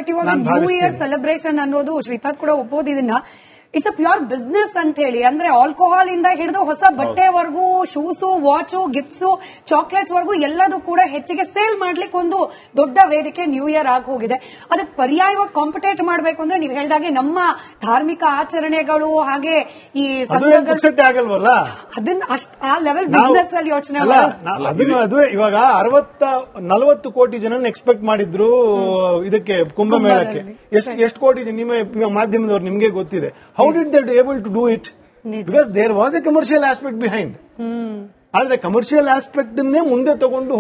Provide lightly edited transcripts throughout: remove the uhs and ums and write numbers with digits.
But ಇವಾಗ new year celebration ಅನ್ನೋದು ಶ್ರೀಪಾದ್ ಕೂಡ ಒಪ್ಪೋದು ಇದನ್ನ ಇಟ್ಸ್ ಅ ಪ್ಯೂರ್ ಬಿಸ್ನೆಸ್ ಅಂತ ಹೇಳಿ. ಅಂದ್ರೆ ಆಲ್ಕೋಹಾಲ್ ಇಂದ ಹಿಡಿದು ಹೊಸ ಬಟ್ಟೆವರೆಗೂ, ಶೂಸು, ವಾಚು, ಗಿಫ್ಟ್ಸು, ಚಾಕ್ಲೇಟ್ಸ್ ವರೆಗೂ ಎಲ್ಲದೂ ಕೂಡ ಹೆಚ್ಚಿಗೆ ಸೇಲ್ ಮಾಡ್ಲಿಕ್ಕೆ ಒಂದು ದೊಡ್ಡ ವೇದಿಕೆ ನ್ಯೂ ಇಯರ್ ಆಗಿ ಹೋಗಿದೆ. ಅದಕ್ಕೆ ಪರ್ಯಾಯವಾಗಿ ಕಾಂಪಿಟೇಟ್ ಮಾಡಬೇಕು ಅಂದ್ರೆ ನೀವು ಹೇಳಿದಾಗೆ ನಮ್ಮ ಧಾರ್ಮಿಕ ಆಚರಣೆಗಳು ಹಾಗೆ ಈ ಆಗಲ್ವಲ್ಲ, ಅದನ್ನ ಆ ಲೆವೆಲ್ ಬಿಸ್ನೆಸ್ ಅಲ್ಲಿ ಯೋಚನೆ ಅದು ಇವಾಗ 40 ಕೋಟಿ ಜನ ಎಕ್ಸ್ಪೆಕ್ಟ್ ಮಾಡಿದ್ರು ಇದಕ್ಕೆ ಕುಂಭಮೇಳಕ್ಕೆ. ಎಷ್ಟು ಕೋಟಿ ನಿಮ್ಮ ಮಾಧ್ಯಮದವ್ರು ನಿಮ್ಗೆ ಗೊತ್ತಿದೆ. How did they be able to do it? Because there was a commercial aspect behind. ಆದ್ರೆ ಕಮರ್ಷಿಯಲ್ ಆಸ್ಪೆಕ್ಟ್ ಅನ್ನೇ ಮುಂದೆ ತಗೊಂಡು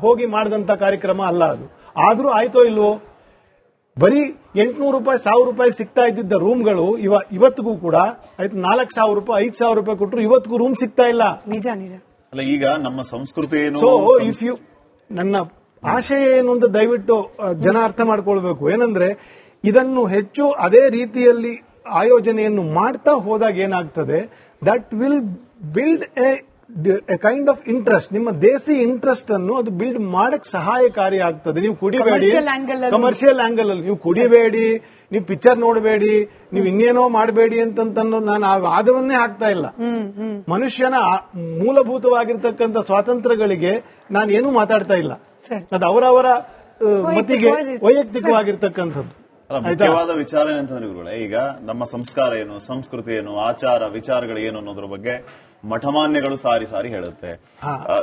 ಹೋಗಿ ಮಾಡಿದಂತ ಕಾರ್ಯಕ್ರಮ ಅಲ್ಲ ಅದು. ಆದ್ರೂ ಆಯ್ತೋ ಇಲ್ವೋ, ಬರೀ 800 ರೂಪಾಯಿ 1000 ರೂಪಾಯಿ ಸಿಗ್ತಾ ಇದ್ದಿದ್ದ ರೂಮ್ಗಳು ಇವತ್ತಿಗೂ ಕೂಡ ಆಯ್ತು 4000 ರೂಪಾಯಿ 5000 ರೂಪಾಯಿ ಕೊಟ್ಟರು ಇವತ್ತಿಗೂ ರೂಮ್ ಸಿಗ್ತಾ ಇಲ್ಲ. ನಿಜ ನಿಜ ಅಲ್ಲ, ಈಗ ನಮ್ಮ ಸಂಸ್ಕೃತಿ ಏನು, ಸೊ ಇಫ್ ಯು ನನ್ನ ಆಶಯ ಏನು ಅಂತ ದಯವಿಟ್ಟು ಜನ ಅರ್ಥ ಮಾಡ್ಕೊಳ್ಬೇಕು. ಏನಂದ್ರೆ ಇದನ್ನು ಹೆಚ್ಚು ಅದೇ ರೀತಿಯಲ್ಲಿ ಆಯೋಜನೆಯನ್ನು ಮಾಡ್ತಾ ಹೋದಾಗ ಏನಾಗ್ತದೆ, that will build A kind of interest. ನಿಮ್ಮ ದೇಸಿ ಇಂಟ್ರೆಸ್ಟ್ ಅನ್ನು ಅದು ಬಿಲ್ಡ್ ಮಾಡಕ್ ಸಹಾಯಕಾರಿ ಆಗ್ತದೆ. ನೀವು ಕುಡಿಬೇಡಿ, ಕಮರ್ಷಿಯಲ್ ಆಂಗಲ್ ಅಲ್ಲಿ ನೀವು ಕುಡಿಬೇಡಿ, ನೀವು ಪಿಕ್ಚರ್ ನೋಡಬೇಡಿ, ನೀವು ಇನ್ನೇನೋ ಮಾಡಬೇಡಿ ಅಂತಂದು ನಾನು ಆ ವಾದವನ್ನೇ ಹಾಕ್ತಾ ಇಲ್ಲ. ಮನುಷ್ಯನ ಮೂಲಭೂತವಾಗಿರ್ತಕ್ಕಂಥ ಸ್ವಾತಂತ್ರ್ಯಗಳಿಗೆ ನಾನು ಏನೂ ಮಾತಾಡ್ತಾ ಇಲ್ಲ. ಅದು ಅವರವರ ಮತಿಗೆ ವೈಯಕ್ತಿಕವಾಗಿರ್ತಕ್ಕಂಥದ್ದು. ಮುಖ್ಯವಾದ ವಿಚಾರ ಏನಂತಂದ್ರೆ ಗುರುಗಳೇ, ಈಗ ನಮ್ಮ ಸಂಸ್ಕಾರ ಏನು, ಸಂಸ್ಕೃತಿ ಏನು, ಆಚಾರ ವಿಚಾರಗಳು ಏನು ಅನ್ನೋದ್ರ ಬಗ್ಗೆ ಮಠಮಾನ್ಯಗಳು ಸಾರಿ ಸಾರಿ ಹೇಳುತ್ತೆ,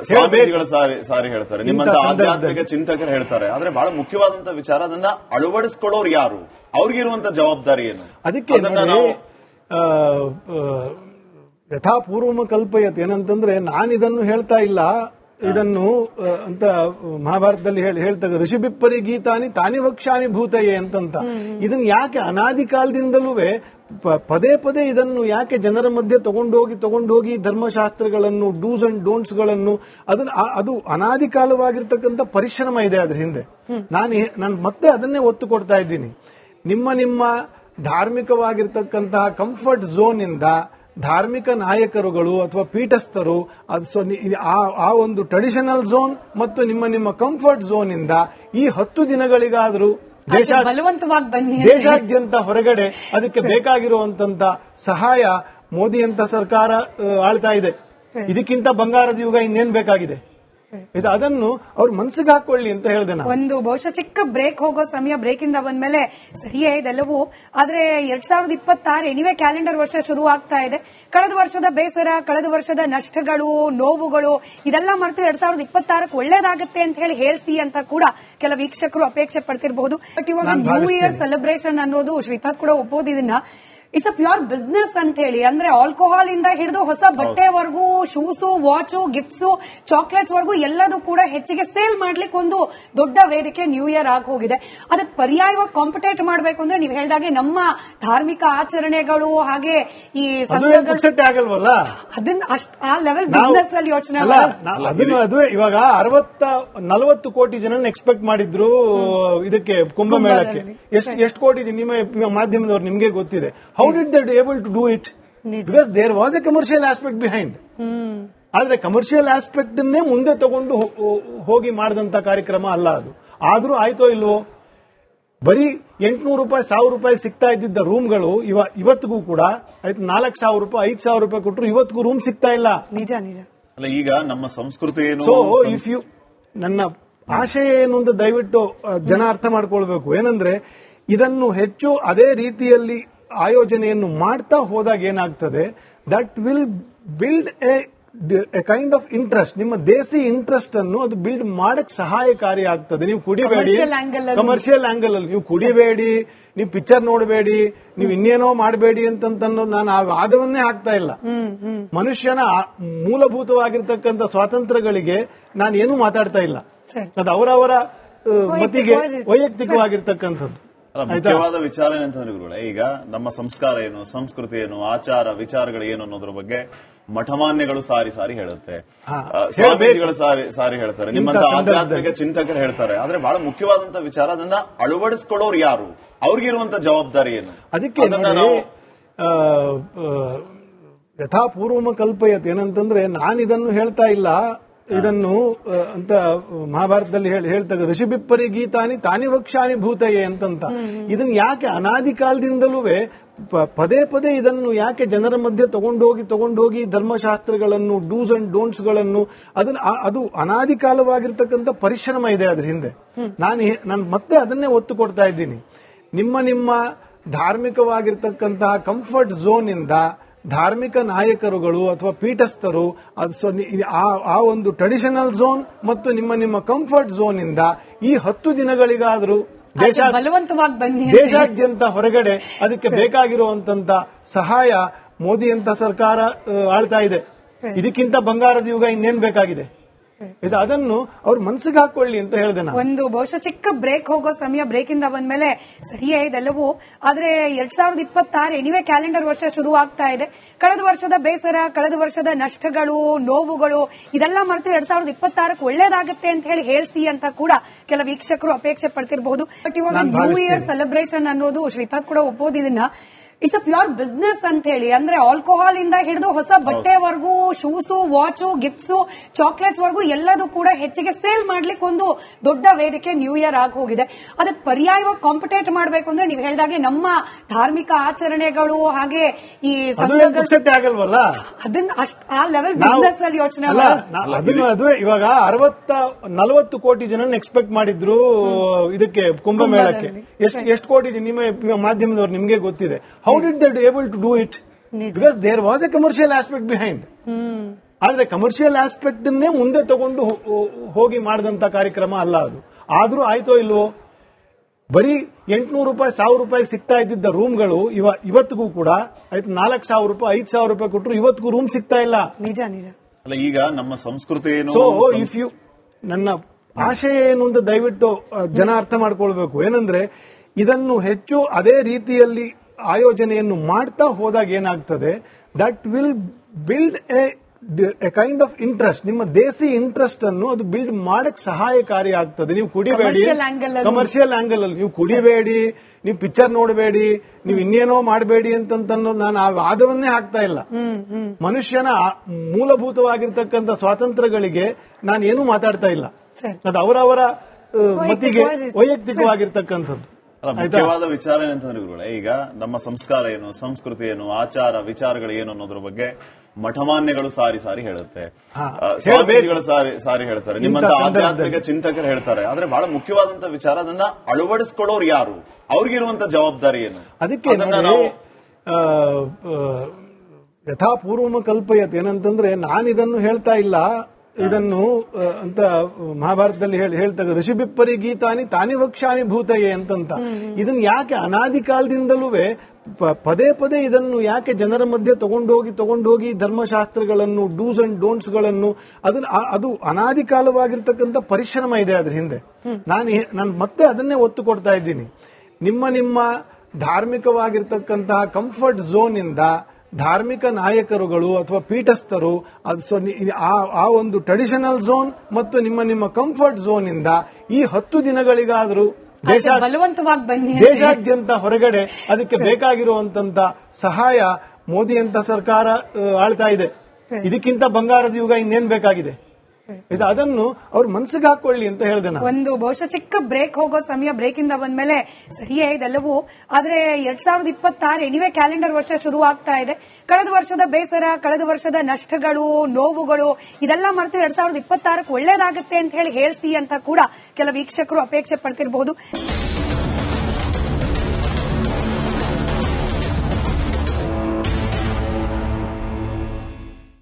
ಸ್ವಾಮೀಜಿಗಳು ಸಾರಿ ಹೇಳ್ತಾರೆ, ನಿಮ್ಮಂತ ಆಧ್ಯಾತ್ಮಿಕ ಚಿಂತಕರು ಹೇಳ್ತಾರೆ. ಆದ್ರೆ ಬಹಳ ಮುಖ್ಯವಾದಂತ ವಿಚಾರ, ಅದನ್ನ ಅಳವಡಿಸ್ಕೊಳ್ಳೋರು ಯಾರು, ಅವ್ರಿಗಿರುವಂತ ಜವಾಬ್ದಾರಿ ಏನು? ಅದಕ್ಕೆ ನಾವು ಯಥಾಪೂರ್ವಮ ಕಲ್ಪಯತ್ ಏನಂತಂದ್ರೆ, ನಾನಿದನ್ನು ಹೇಳ್ತಾ ಇಲ್ಲ, ಇದನ್ನು ಅಂತ ಮಹಾಭಾರತದಲ್ಲಿ ಹೇಳ್ತಾರೆ, ಋಷಿಬಿಪ್ಪರಿ ಗೀತಾನಿ ತಾನಿ ವಕ್ಷಾನಿ ಭೂತಯೇ ಅಂತಂತ. ಇದನ್ನ ಯಾಕೆ ಅನಾದಿ ಕಾಲದಿಂದಲೂ ಪದೇ ಪದೇ ಇದನ್ನು ಯಾಕೆ ಜನರ ಮಧ್ಯೆ ತಗೊಂಡೋಗಿ ಧರ್ಮಶಾಸ್ತ್ರಗಳನ್ನು, ಡೂಸ್ ಅಂಡ್ ಡೋಂಟ್ಸ್ ಗಳನ್ನು, ಅದು ಅನಾದಿ ಕಾಲವಾಗಿರ್ತಕ್ಕಂಥ ಪರಿಶ್ರಮ ಇದೆ ಅದ್ರ ಹಿಂದೆ. ನಾನು ಮತ್ತೆ ಅದನ್ನೇ ಒತ್ತು ಕೊಡ್ತಾ ಇದ್ದೀನಿ. ನಿಮ್ಮ ಧಾರ್ಮಿಕವಾಗಿರ್ತಕ್ಕಂತಹ ಕಂಫರ್ಟ್ ಝೋನ್ ಇಂದ ಧಾರ್ಮಿಕ ನಾಯಕರುಗಳು ಅಥವಾ ಪೀಠಸ್ಥರು ಆ ಒಂದು ಟ್ರೆಡಿಷನಲ್ ಝೋನ್ ಮತ್ತು ನಿಮ್ಮ ಕಂಫರ್ಟ್ ಝೋನ್ ಇಂದ ಈ 10 ದಿನಗಳಿಗಾದರೂ ದೇಶಾದ್ಯಂತ ಹೊರಗಡೆ ಅದಕ್ಕೆ ಬೇಕಾಗಿರುವಂತ ಸಹಾಯ ಮೋದಿ ಅಂತ ಸರ್ಕಾರ ಆಳ್ತಾ ಇದೆ. ಇದಕ್ಕಿಂತ ಬಂಗಾರದ ಯುಗ ಇನ್ನೇನ್ ಬೇಕಾಗಿದೆ? ಅದನ್ನು ಅವ್ರ ಮನಸ್ಸಿಗೆ ಹಾಕೊಳ್ಳಿ ಅಂತ ಹೇಳಿದೆ ನಾನು. ಒಂದು ಬಹುಶಃ ಚಿಕ್ಕ ಬ್ರೇಕ್ ಹೋಗೋ ಸಮಯ, ಬ್ರೇಕ್ ಇಂದ ಬಂದ್ಮೇಲೆ ಸರಿಯೇ ಇದೆಲ್ಲವೂ. ಆದ್ರೆ 2026 ಎನಿವೆ ಕ್ಯಾಲೆಂಡರ್ ವರ್ಷ ಶುರು ಆಗ್ತಾ ಇದೆ. ಕಳೆದ ವರ್ಷದ ಬೇಸರ, ಕಳೆದ ವರ್ಷದ ನಷ್ಟಗಳು, ನೋವುಗಳು ಇದೆಲ್ಲ ಮರೆತು 2026 ಒಳ್ಳೇದಾಗತ್ತೆ ಅಂತ ಹೇಳ್ಸಿ ಅಂತ ಕೂಡ ಕೆಲ ವೀಕ್ಷಕರು ಅಪೇಕ್ಷೆ ಪಡ್ತಿರಬಹುದು. ಬಟ್ ಇವಾಗ ನ್ಯೂ ಇಯರ್ ಸೆಲೆಬ್ರೇಷನ್ ಅನ್ನೋದು ಶ್ರೀಪಾದ್ ಕೂಡ ಒಪ್ಪೋದು ಇದನ್ನ ಇಟ್ಸ್ ಅ ಪ್ಯೂರ್ ಬಿಸ್ನೆಸ್ ಅಂತ ಹೇಳಿ. ಅಂದ್ರೆ ಆಲ್ಕೋಹಾಲ್ ಇಂದ ಹಿಡಿದು ಹೊಸ ಬಟ್ಟೆವರೆಗೂ, ಶೂಸು, ವಾಚು, ಗಿಫ್ಟ್ಸು, ಚಾಕ್ಲೇಟ್ಸ್ ವರೆಗೂ ಎಲ್ಲದೂ ಕೂಡ ಹೆಚ್ಚಿಗೆ ಸೇಲ್ ಮಾಡ್ಲಿಕ್ಕೆ ಒಂದು ದೊಡ್ಡ ವೇದಿಕೆ ನ್ಯೂ ಇಯರ್ ಆಗಿ ಹೋಗಿದೆ. ಅದಕ್ಕೆ ಪರ್ಯಾಯವಾಗಿ ಕಾಂಪಿಟೇಟ್ ಮಾಡಬೇಕು ಅಂದ್ರೆ ನೀವು ಹೇಳಿದಾಗೆ ನಮ್ಮ ಧಾರ್ಮಿಕ ಆಚರಣೆಗಳು ಹಾಗೆ ಈ ಆಗಲ್ವಲ್ಲ, ಅದನ್ನ ಆ ಲೆವೆಲ್ ಬಿಸ್ನೆಸ್ ಅಲ್ಲಿ ಯೋಚನೆ ಅದು ಇವಾಗ 40 ಕೋಟಿ ಜನ ಎಕ್ಸ್ಪೆಕ್ಟ್ ಮಾಡಿದ್ರು ಇದಕ್ಕೆ ಕುಂಭಮೇಳಕ್ಕೆ. ಎಷ್ಟು ಕೋಟಿ ನಿಮ್ಮ ಮಾಧ್ಯಮದವ್ರು ನಿಮ್ಗೆ ಗೊತ್ತಿದೆ. How did they be able to do it? Because there was a commercial aspect behind. ಆದ್ರೆ ಕಮರ್ಷಿಯಲ್ ಆಸ್ಪೆಕ್ಟ್ ಅನ್ನೇ ಮುಂದೆ ತಗೊಂಡು ಹೋಗಿ ಮಾಡಿದಂತ ಕಾರ್ಯಕ್ರಮ ಅಲ್ಲ ಅದು. ಆದ್ರೂ ಆಯ್ತೋ ಇಲ್ವೋ, ಬರೀ 800 ರೂಪಾಯಿ 1000 ರೂಪಾಯಿ ಸಿಗ್ತಾ ಇದ್ದಿದ್ದ ರೂಮ್ಗಳು ಇವತ್ತಿಗೂ ಕೂಡ ಆಯ್ತು 4000 ರೂಪಾಯಿ 5000 ರೂಪಾಯಿ ಕೊಟ್ಟರು ಇವತ್ತಿಗೂ ರೂಮ್ ಸಿಗ್ತಾ ಇಲ್ಲ. ನಿಜ ನಿಜ. ಅಲ್ಲ, ಈಗ ನಮ್ಮ ಸಂಸ್ಕೃತಿ ಏನು, ಸೊ ಇಫ್ ಯು ನನ್ನ ಆಶಯ ಏನು ಅಂತ ದಯವಿಟ್ಟು ಜನ ಅರ್ಥ ಮಾಡ್ಕೊಳ್ಬೇಕು. ಏನಂದ್ರೆ ಇದನ್ನು ಹೆಚ್ಚು ಅದೇ ರೀತಿಯಲ್ಲಿ ಆಯೋಜನೆಯನ್ನು ಮಾಡ್ತಾ ಹೋದಾಗ ಏನಾಗ್ತದೆ, that will build A kind of interest. ನಿಮ್ಮ ದೇಸಿ ಇಂಟ್ರೆಸ್ಟ್ ಅನ್ನು ಅದು ಬಿಲ್ಡ್ ಮಾಡಕ್ ಸಹಾಯಕಾರಿ ಆಗ್ತದೆ. ನೀವು ಕುಡಿಬೇಡಿ, ಕಮರ್ಷಿಯಲ್ ಆಂಗಲ್ ಅಲ್ಲಿ ನೀವು ಕುಡಿಬೇಡಿ, ನೀವು ಪಿಕ್ಚರ್ ನೋಡಬೇಡಿ, ನೀವು ಇನ್ನೇನೋ ಮಾಡಬೇಡಿ ಅಂತಂದು ನಾನು ಆ ವಾದವನ್ನೇ ಹಾಕ್ತಾ ಇಲ್ಲ. ಮನುಷ್ಯನ ಮೂಲಭೂತವಾಗಿರ್ತಕ್ಕಂಥ ಸ್ವಾತಂತ್ರ್ಯಗಳಿಗೆ ನಾನು ಏನೂ ಮಾತಾಡ್ತಾ ಇಲ್ಲ. ಅದು ಅವರವರ ಮತಿಗೆ ವೈಯಕ್ತಿಕವಾಗಿರ್ತಕ್ಕಂಥದ್ದು. ಮುಖ್ಯವಾದ ವಿಚಾರ ಏನಂತಂದ್ರೆ ಗುರುಗಳೇ, ಈಗ ನಮ್ಮ ಸಂಸ್ಕಾರ ಏನು, ಸಂಸ್ಕೃತಿ ಏನು, ಆಚಾರ ವಿಚಾರಗಳು ಏನು ಅನ್ನೋದ್ರ ಬಗ್ಗೆ ಮಠಮಾನ್ಯಗಳು ಸಾರಿ ಹೇಳುತ್ತೆ, ಸ್ವಾಮೀಜಿಗಳು ಸಾರಿ ಹೇಳ್ತಾರೆ, ನಿಮ್ಮಂತ ಆಧ್ಯಾತ್ಮಿಕ ಚಿಂತಕರು ಹೇಳ್ತಾರೆ. ಆದ್ರೆ ಬಹಳ ಮುಖ್ಯವಾದಂತ ವಿಚಾರ, ಅದನ್ನ ಅಳವಡಿಸ್ಕೊಳ್ಳೋರು ಯಾರು, ಅವ್ರಿಗಿರುವಂತ ಜವಾಬ್ದಾರಿ ಏನು? ಅದಕ್ಕೆ ನಾವು ಯಥಾಪೂರ್ವಮ ಕಲ್ಪಯತ್ ಏನಂತಂದ್ರೆ, ನಾನಿದನ್ನು ಹೇಳ್ತಾ ಇಲ್ಲ, ಇದನ್ನು ಅಂತ ಮಹಾಭಾರತದಲ್ಲಿ ಹೇಳ್ತಾರೆ, ಋಷಿಬಿಪ್ಪರಿ ಗೀತಾನಿ ತಾನಿ ವಕ್ಷಾನಿ ಭೂತಯೇ ಅಂತಂತ. ಇದನ್ನ ಯಾಕೆ ಅನಾದಿ ಕಾಲದಿಂದಲೂ ಪದೇ ಪದೇ ಇದನ್ನು ಯಾಕೆ ಜನರ ಮಧ್ಯೆ ತಗೊಂಡೋಗಿ ಧರ್ಮಶಾಸ್ತ್ರಗಳನ್ನು, ಡೂಸ್ ಅಂಡ್ ಡೋಂಟ್ಸ್ ಗಳನ್ನು, ಅದು ಅನಾದಿ ಕಾಲವಾಗಿರ್ತಕ್ಕಂಥ ಪರಿಶ್ರಮ ಇದೆ ಅದ್ರ ಹಿಂದೆ. ನಾನು ಮತ್ತೆ ಅದನ್ನೇ ಒತ್ತು ಕೊಡ್ತಾ ಇದ್ದೀನಿ. ನಿಮ್ಮ ಧಾರ್ಮಿಕವಾಗಿರ್ತಕ್ಕಂತಹ ಕಂಫರ್ಟ್ ಝೋನ್ ಇಂದ ಧಾರ್ಮಿಕ ನಾಯಕರುಗಳು ಅಥವಾ ಪೀಠಸ್ಥರು ಆ ಒಂದು ಟ್ರೆಡಿಷನಲ್ ಝೋನ್ ಮತ್ತು ನಿಮ್ಮ ಕಂಫರ್ಟ್ ಝೋನ್ ಇಂದ ಈ 10 ದಿನಗಳಿಗಾದರೂ ಬಲವಂತವಾಗಿ ಬನ್ನಿ, ದೇಶಾದ್ಯಂತ ಹೊರಗಡೆ ಅದಕ್ಕೆ ಬೇಕಾಗಿರುವಂತ ಸಹಾಯ ಮೋದಿ ಅಂತ ಸರ್ಕಾರ ಆಳ್ತಾ ಇದೆ. ಇದಕ್ಕಿಂತ ಬಂಗಾರದ ಯುಗ ಇನ್ನೇನ್ ಬೇಕಾಗಿದೆ? ಅದನ್ನು ಅವ್ರ ಮನಸ್ಸಿಗೆ ಹಾಕೊಳ್ಳಿ ಅಂತ ಹೇಳಿದೆ ನಾನು. ಒಂದು ಬಹುಶಃ ಚಿಕ್ಕ ಬ್ರೇಕ್ ಹೋಗೋ ಸಮಯ, ಬ್ರೇಕ್ ಇಂದ ಬಂದ್ಮೇಲೆ ಸರಿಯೇ ಇದೆಲ್ಲವೂ. ಆದ್ರೆ 2026 ಎನಿವೆ ಕ್ಯಾಲೆಂಡರ್ ವರ್ಷ ಶುರು ಆಗ್ತಾ ಇದೆ. ಕಳೆದ ವರ್ಷದ ಬೇಸರ, ಕಳೆದ ವರ್ಷದ ನಷ್ಟಗಳು, ನೋವುಗಳು ಇದೆಲ್ಲ ಮರೆತು 2026 ಒಳ್ಳೇದಾಗುತ್ತೆ ಅಂತ ಹೇಳ್ಸಿ ಅಂತ ಕೂಡ ಕೆಲ ವೀಕ್ಷಕರು ಅಪೇಕ್ಷೆ ಪಡ್ತಿರಬಹುದು. ಬಟ್ ಇವಾಗ ನ್ಯೂ ಇಯರ್ ಸೆಲೆಬ್ರೇಷನ್ ಅನ್ನೋದು ಶ್ರೀಪಾದ್ ಕೂಡ ಒಪ್ಪೋದು ಇದನ್ನ. ಇಟ್ಸ್ ಅ ಪ್ಯೂರ್ ಬಿಸ್ನೆಸ್ ಅಂತ ಹೇಳಿ. ಅಂದ್ರೆ ಆಲ್ಕೋಹಾಲ್ ಇಂದ ಹಿಡಿದು ಹೊಸ ಬಟ್ಟೆವರೆಗೂ, ಶೂಸು, ವಾಚು, ಗಿಫ್ಟ್ಸು, ಚಾಕ್ಲೇಟ್ಸ್ ವರೆಗೂ ಎಲ್ಲದೂ ಕೂಡ ಹೆಚ್ಚಿಗೆ ಸೇಲ್ ಮಾಡ್ಲಿಕ್ಕೆ ಒಂದು ದೊಡ್ಡ ವೇದಿಕೆ ನ್ಯೂ ಇಯರ್ ಆಗಿ ಹೋಗಿದೆ. ಅದಕ್ಕೆ ಪರ್ಯಾಯವಾಗಿ ಕಾಂಪಿಟೇಟ್ ಮಾಡಬೇಕು ಅಂದ್ರೆ ನೀವು ಹೇಳಿದಾಗೆ ನಮ್ಮ ಧಾರ್ಮಿಕ ಆಚರಣೆಗಳು ಹಾಗೆ ಈ ಆಗಲ್ವಲ್ಲ, ಅದನ್ನ ಆ ಲೆವೆಲ್ ಬಿಸ್ನೆಸ್ ಅಲ್ಲಿ ಯೋಚನೆ ಅದು ಇವಾಗ 40 ಕೋಟಿ ಜನ ಎಕ್ಸ್ಪೆಕ್ಟ್ ಮಾಡಿದ್ರು ಇದಕ್ಕೆ ಕುಂಭಮೇಳಕ್ಕೆ. ಎಷ್ಟು ಕೋಟಿ ನಿಮ್ಮ ಮಾಧ್ಯಮದವ್ರು ನಿಮ್ಗೆ ಗೊತ್ತಿದೆ. How did they able to do it? Because there was a commercial aspect behind. ಆದ್ರೆ ಕಮರ್ಷಿಯಲ್ ಆಸ್ಪೆಕ್ಟ್ ಅನ್ನೇ ಮುಂದೆ ತಗೊಂಡು ಹೋಗಿ ಮಾಡಿದಂತ ಕಾರ್ಯಕ್ರಮ ಅಲ್ಲ ಅದು. ಆದ್ರೂ ಆಯ್ತೋ ಇಲ್ವೋ, ಬರೀ 800 ರೂಪಾಯಿ 1000 ರೂಪಾಯಿ ಸಿಗ್ತಾ ಇದ್ದಿದ್ದ ರೂಮ್ಗಳು ಇವತ್ತಿಗೂ ಕೂಡ ಆಯ್ತು 4000 ರೂಪಾಯಿ 5000 ರೂಪಾಯಿ ಕೊಟ್ಟರು ಇವತ್ತಿಗೂ ರೂಮ್ ಸಿಗ್ತಾ ಇಲ್ಲ. ನಿಜ ನಿಜ. ಅಲ್ಲ, ಈಗ ನಮ್ಮ ಸಂಸ್ಕೃತಿ ಏನು, ಸೊ ಇಫ್ ಯು ನನ್ನ ಆಶಯ ಏನು ಅಂತ ದಯವಿಟ್ಟು ಜನ ಅರ್ಥ ಮಾಡ್ಕೊಳ್ಬೇಕು. ಏನಂದ್ರೆ ಇದನ್ನು ಹೆಚ್ಚು ಅದೇ ರೀತಿಯಲ್ಲಿ ಆಯೋಜನೆಯನ್ನು ಮಾಡ್ತಾ ಹೋದಾಗ ಏನಾಗ್ತದೆ, that will build A kind of interest. ನಿಮ್ಮ ದೇಸಿ ಇಂಟ್ರೆಸ್ಟ್ ಅನ್ನು ಅದು ಬಿಲ್ಡ್ ಮಾಡಕ್ ಸಹಾಯಕಾರಿ ಆಗ್ತದೆ. ನೀವು ಕುಡಿಬೇಡಿ, ಕಮರ್ಷಿಯಲ್ ಆಂಗಲ್ ಅಲ್ಲಿ ನೀವು ಕುಡಿಬೇಡಿ, ನೀವು ಪಿಕ್ಚರ್ ನೋಡಬೇಡಿ, ನೀವು ಇನ್ನೇನೋ ಮಾಡಬೇಡಿ ಅಂತಂತನ್ನೋ ನಾನು ಆ ವಾದವನ್ನೇ ಹಾಕ್ತಾ ಇಲ್ಲ. ಮನುಷ್ಯನ ಮೂಲಭೂತವಾಗಿರ್ತಕ್ಕಂಥ ಸ್ವಾತಂತ್ರ್ಯಗಳಿಗೆ ನಾನು ಏನೂ ಮಾತಾಡ್ತಾ ಇಲ್ಲ. ಅದು ಅವರವರ ಮತಿಗೆ ವೈಯಕ್ತಿಕವಾಗಿರ್ತಕ್ಕಂಥದ್ದು. ಮುಖ್ಯವಾದ ವಿಚಾರ ಏನಂತಂದ್ರೆ ಗುರುಗಳೇ, ಈಗ ನಮ್ಮ ಸಂಸ್ಕಾರ ಏನು, ಸಂಸ್ಕೃತಿ ಏನು, ಆಚಾರ ವಿಚಾರಗಳು ಏನು ಅನ್ನೋದ್ರ ಬಗ್ಗೆ ಮಠಮಾನ್ಯಗಳು ಸಾರಿ ಹೇಳುತ್ತೆ, ಸ್ವಾಮೀಜಿಗಳು ಸಾರಿ ಹೇಳ್ತಾರೆ, ನಿಮ್ಮಂತ ಆಧ್ಯಾತ್ಮಿಕ ಚಿಂತಕರು ಹೇಳ್ತಾರೆ. ಆದ್ರೆ ಬಹಳ ಮುಖ್ಯವಾದಂತ ವಿಚಾರ, ಅದನ್ನ ಅಳವಡಿಸ್ಕೊಳ್ಳೋರು ಯಾರು, ಅವ್ರಿಗಿರುವಂತ ಜವಾಬ್ದಾರಿ ಏನು? ಅದಕ್ಕೆ ನಾವು ಯಥಾಪೂರ್ವಮ ಕಲ್ಪಯತ್ ಏನಂತಂದ್ರೆ ನಾನಿದನ್ನು ಹೇಳ್ತಾ ಇಲ್ಲ, ಇದನ್ನು ಅಂತ ಮಹಾಭಾರತದಲ್ಲಿ ಹೇಳ್ತಾರೆ, ಋಷಿಬಿಪ್ಪರಿ ಗೀತಾನಿ ತಾನಿ ವಕ್ಷಾನಿ ಭೂತಯೇ ಅಂತಂತ. ಇದನ್ನ ಯಾಕೆ ಅನಾದಿ ಕಾಲದಿಂದಲೂ ಪದೇ ಪದೇ ಇದನ್ನು ಯಾಕೆ ಜನರ ಮಧ್ಯೆ ತಗೊಂಡೋಗಿ ಧರ್ಮಶಾಸ್ತ್ರಗಳನ್ನು, ಡೂಸ್ ಅಂಡ್ ಡೋಂಟ್ಸ್ ಗಳನ್ನು, ಅದು ಅನಾದಿ ಕಾಲವಾಗಿರ್ತಕ್ಕಂಥ ಪರಿಶ್ರಮ ಇದೆ ಅದ್ರ ಹಿಂದೆ. ನಾನು ಮತ್ತೆ ಅದನ್ನೇ ಒತ್ತು ಕೊಡ್ತಾ ಇದ್ದೀನಿ. ನಿಮ್ಮ ಧಾರ್ಮಿಕವಾಗಿರ್ತಕ್ಕಂತಹ ಕಂಫರ್ಟ್ ಝೋನ್ ಇಂದ ಧಾರ್ಮಿಕ ನಾಯಕರುಗಳು ಅಥವಾ ಪೀಠಸ್ಥರು ಆ ಒಂದು ಟ್ರೆಡಿಷನಲ್ ಝೋನ್ ಮತ್ತು ನಿಮ್ಮ ಕಂಫರ್ಟ್ ಝೋನ್ ಇಂದ ಈ 10 ದಿನಗಳಿಗಾದರೂ ಬಲವಂತವಾಗಿ ಬನ್ನಿ, ದೇಶಾದ್ಯಂತ ಹೊರಗಡೆ ಅದಕ್ಕೆ ಬೇಕಾಗಿರುವಂತ ಸಹಾಯ ಮೋದಿ ಅಂತ ಸರ್ಕಾರ ಆಳ್ತಾ ಇದೆ. ಇದಕ್ಕಿಂತ ಬಂಗಾರದ ಯುಗ ಇನ್ನೇನ್ ಬೇಕಾಗಿದೆ? ಅದನ್ನು ಅವ್ರ ಮನಸ್ಸಿಗೆ ಹಾಕೊಳ್ಳಿ ಅಂತ ಹೇಳಿದೆ ನಾನು. ಒಂದು ಬಹುಶಃ ಚಿಕ್ಕ ಬ್ರೇಕ್ ಹೋಗೋ ಸಮಯ, ಬ್ರೇಕ್ ಇಂದ ಬಂದ್ಮೇಲೆ ಸರಿಯೇ ಇದೆಲ್ಲವೂ. ಆದ್ರೆ 2026 ಎನಿವೆ ಕ್ಯಾಲೆಂಡರ್ ವರ್ಷ ಶುರು ಆಗ್ತಾ ಇದೆ. ಕಳೆದ ವರ್ಷದ ಬೇಸರ, ಕಳೆದ ವರ್ಷದ ನಷ್ಟಗಳು, ನೋವುಗಳು ಇದೆಲ್ಲ ಮರೆತು 2026 ಒಳ್ಳೇದಾಗುತ್ತೆ ಅಂತ ಹೇಳ್ಸಿ ಅಂತ ಕೂಡ ಕೆಲ ವೀಕ್ಷಕರು ಅಪೇಕ್ಷೆ ಪಡ್ತಿರಬಹುದು.